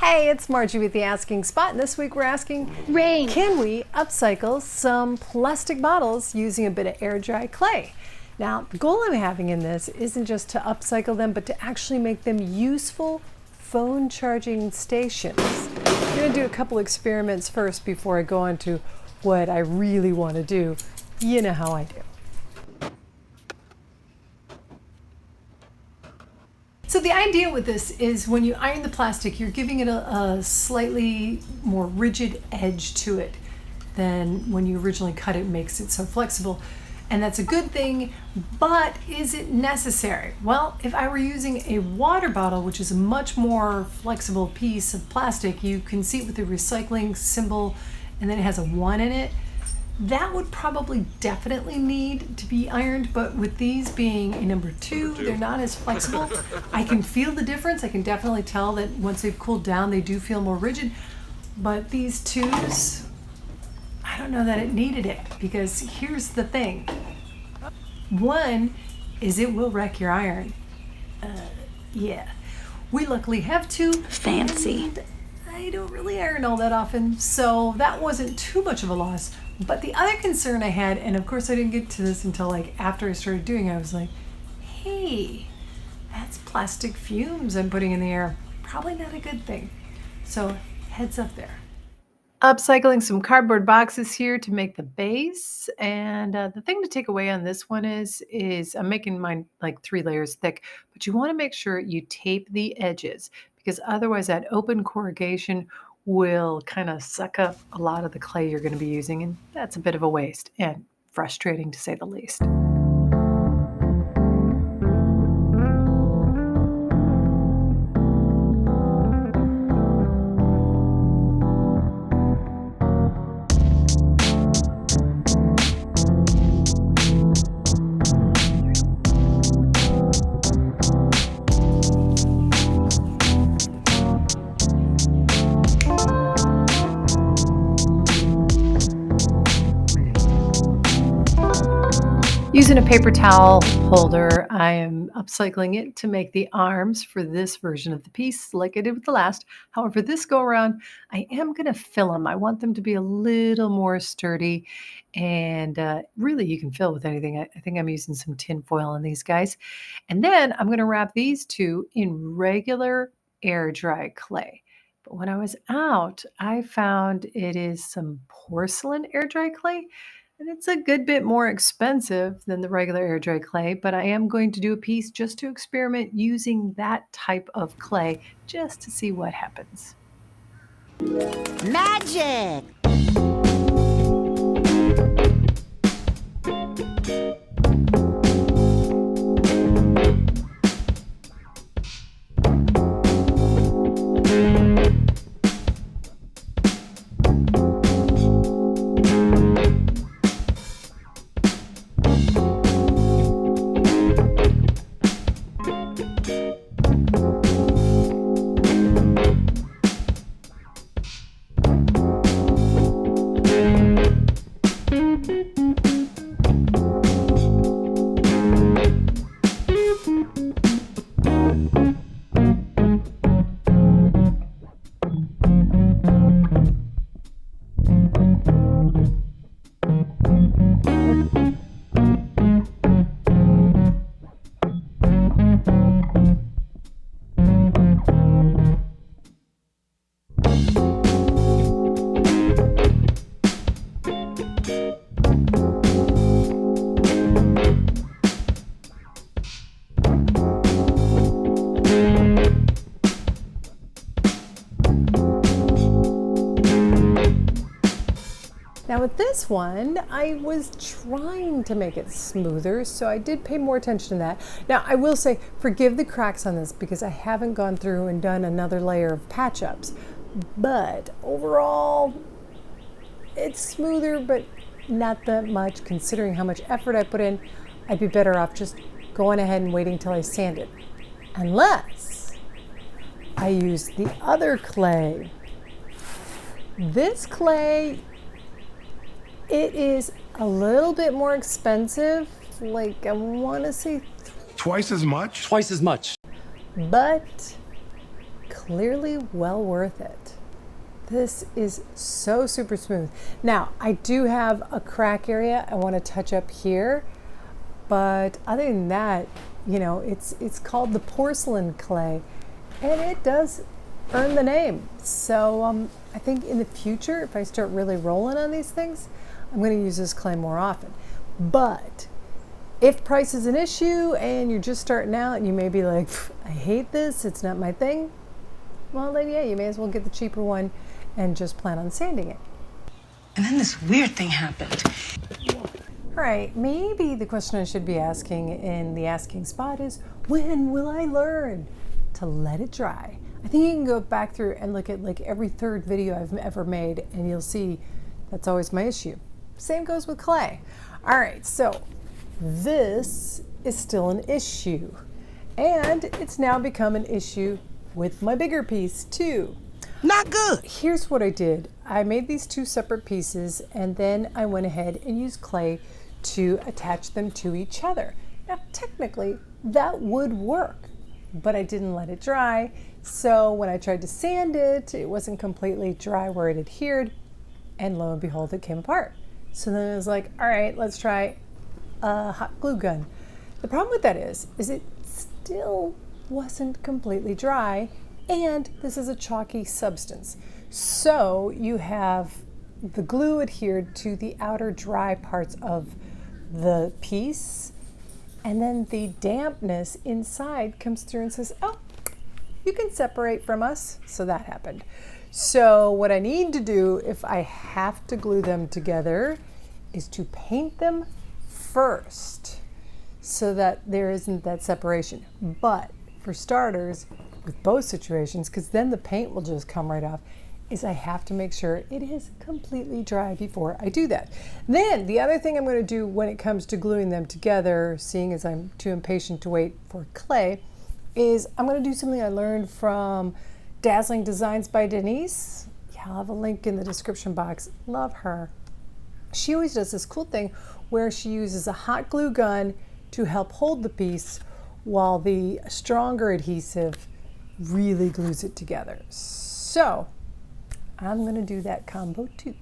Hey, it's Margie with the Asking Spot, and this week we're asking, Rain. can we upcycle some plastic bottles using a bit of air dry clay? Now, the goal I'm having in this isn't just to upcycle them, but to actually make them useful phone charging stations. I'm going to do a couple experiments first before I go on to what I really want to do. You know how I do. So the idea with this is when you iron the plastic, you're giving it a slightly more rigid edge to it than when you originally cut it, makes it so flexible. And that's a good thing, but is it necessary? Well, if I were using a water bottle, which is a much more flexible piece of plastic, you can see it with the recycling symbol, and then it has a 1 in it. That would probably definitely need to be ironed, but with these being a number two, they're not as flexible. I can feel the difference. I can definitely tell that once they've cooled down, they do feel more rigid. But these twos, I don't know that it needed it, because here's the thing. One is it will wreck your iron. Yeah. We luckily have two. Fancy. I don't really iron all that often, so that wasn't too much of a loss. But the other concern I had, and of course I didn't get to this until like after I started doing it, I was like, hey, that's plastic fumes I'm putting in the air. Probably not a good thing. So heads up there. Upcycling some cardboard boxes here to make the base. And the thing to take away on this one is I'm making mine like 3 layers thick, but you want to make sure you tape the edges, because otherwise that open corrugation will kind of suck up a lot of the clay you're going to be using, and that's a bit of a waste and frustrating to say the least. Using a paper towel holder, I am upcycling it to make the arms for this version of the piece like I did with the last. However, this go around, I am going to fill them. I want them to be a little more sturdy, and really you can fill with anything. I think I'm using some tin foil on these guys. And then I'm going to wrap these two in regular air dry clay. But when I was out, I found it is some porcelain air dry clay. And it's a good bit more expensive than the regular air dry clay, but I am going to do a piece just to experiment using that type of clay just to see what happens. Magic! Now with this one, I was trying to make it smoother, so I did pay more attention to that. Now I will say, forgive the cracks on this because I haven't gone through and done another layer of patch-ups. But overall, it's smoother, but not that much considering how much effort I put in. I'd be better off just going ahead and waiting till I sand it. Unless I use the other clay. This clay, it is a little bit more expensive, like I want to say Twice as much? Twice as much. but clearly well worth it. This is so super smooth. Now, I do have a crack area I want to touch up here, but other than that, you know, it's called the porcelain clay, and it does earn the name. So I think in the future, if I start really rolling on these things, I'm going to use this clay more often. But if price is an issue and you're just starting out and you may be like, I hate this, it's not my thing, well then yeah, you may as well get the cheaper one and just plan on sanding it. And then this weird thing happened. All right, maybe the question I should be asking in the asking spot is, when will I learn to let it dry? I think you can go back through and look at like every third video I've ever made, and you'll see that's always my issue. Same goes with clay. All right, so this is still an issue, and it's now become an issue with my bigger piece too. Not good. Here's what I did. I made these two separate pieces, and then I went ahead and used clay to attach them to each other. Now, technically, that would work, but I didn't let it dry. So when I tried to sand it, it wasn't completely dry where it adhered, and lo and behold, it came apart. So then I was like, all right, let's try a hot glue gun. The problem with that is it still wasn't completely dry, and this is a chalky substance. So you have the glue adhered to the outer dry parts of the piece, and then the dampness inside comes through and says, oh, you can separate from us. So that happened. So what I need to do if I have to glue them together is to paint them first so that there isn't that separation. But for starters, with both situations, because then the paint will just come right off, is I have to make sure it is completely dry before I do that. Then the other thing I'm going to do when it comes to gluing them together, seeing as I'm too impatient to wait for clay, is I'm going to do something I learned from Dazzling Designs by Denise. Yeah, I'll have a link in the description box. Love her. She always does this cool thing where she uses a hot glue gun to help hold the piece while the stronger adhesive really glues it together. So I'm going to do that combo too.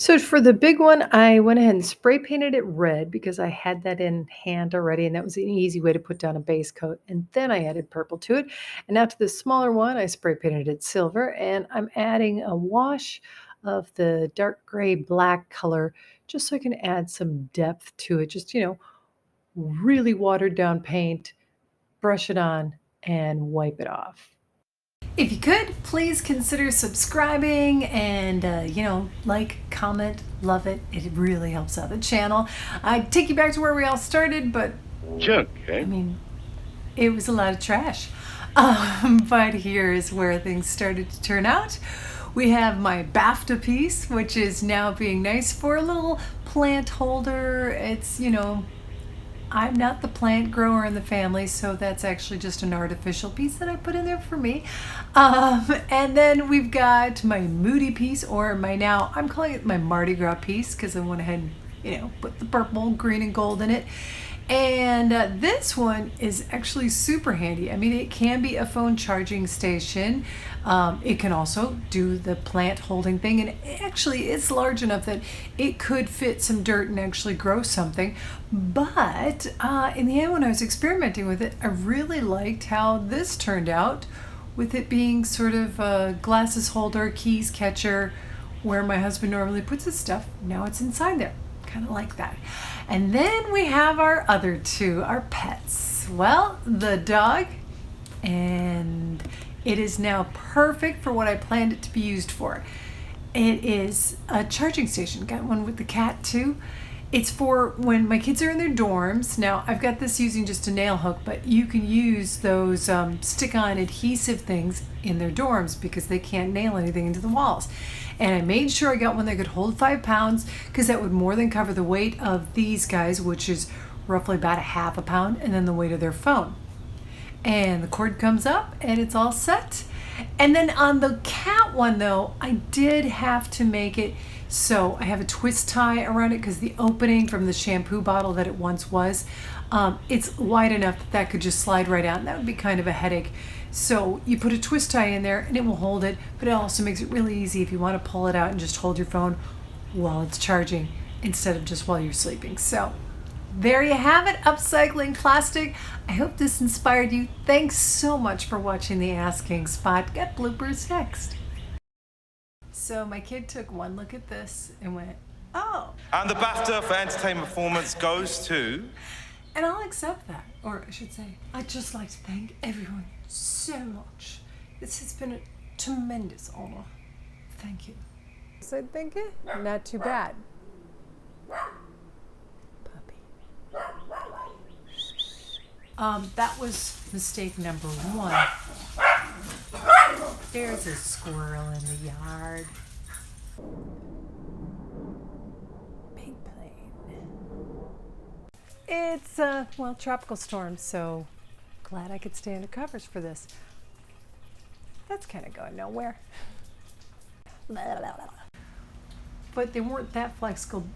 So for the big one, I went ahead and spray painted it red because I had that in hand already, and that was an easy way to put down a base coat. And then I added purple to it. And now to the smaller one, I spray painted it silver, and I'm adding a wash of the dark gray black color just so I can add some depth to it. Just, you know, really watered down paint, brush it on, and wipe it off. If you could, please consider subscribing and, like, comment, love it. It really helps out the channel. I'd take you back to where we all started, but, Okay. I mean, it was a lot of trash. But here's where things started to turn out. We have my BAFTA piece, which is now being nice for a little plant holder. It's, I'm not the plant grower in the family, so that's actually just an artificial piece that I put in there for me. And then we've got my Moody piece, or I'm calling it my Mardi Gras piece because I went ahead and, put the purple, green, and gold in it. And this one is actually super handy. I mean, it can be a phone charging station. It can also do the plant holding thing. And actually, it's large enough that it could fit some dirt and actually grow something. But in the end, when I was experimenting with it, I really liked how this turned out, with it being sort of a glasses holder, keys catcher, where my husband normally puts his stuff. Now it's inside there. Kind of like that. And then we have our other two, our pets. Well, the dog, and it is now perfect for what I planned it to be used for. It is a charging station. Got one with the cat too. It's for when my kids are in their dorms. Now, I've got this using just a nail hook, but you can use those stick-on adhesive things in their dorms because they can't nail anything into the walls. And I made sure I got one that could hold 5 pounds because that would more than cover the weight of these guys, which is roughly about a half a pound, and then the weight of their phone. And the cord comes up and it's all set. And then on the cat one though, I did have to make it so I have a twist tie around it because the opening from the shampoo bottle that it once was, it's wide enough that that could just slide right out, and that would be kind of a headache. So you put a twist tie in there and it will hold it, but it also makes it really easy if you want to pull it out and just hold your phone while it's charging instead of just while you're sleeping. So there you have it, upcycling plastic. I hope this inspired you. Thanks so much for watching the Asking Spot. Get bloopers next. So my kid took one look at this and went, oh. And the BAFTA for Entertainment Performance goes to... And I'll accept that. Or I should say, I'd just like to thank everyone so much. This has been a tremendous honor. Thank you. So thank you. Not too bad. That was mistake number 1. There's a squirrel in the yard. Big plane. It's well, tropical storm, so glad I could stay under covers for this. That's kind of going nowhere. But they weren't that flexible.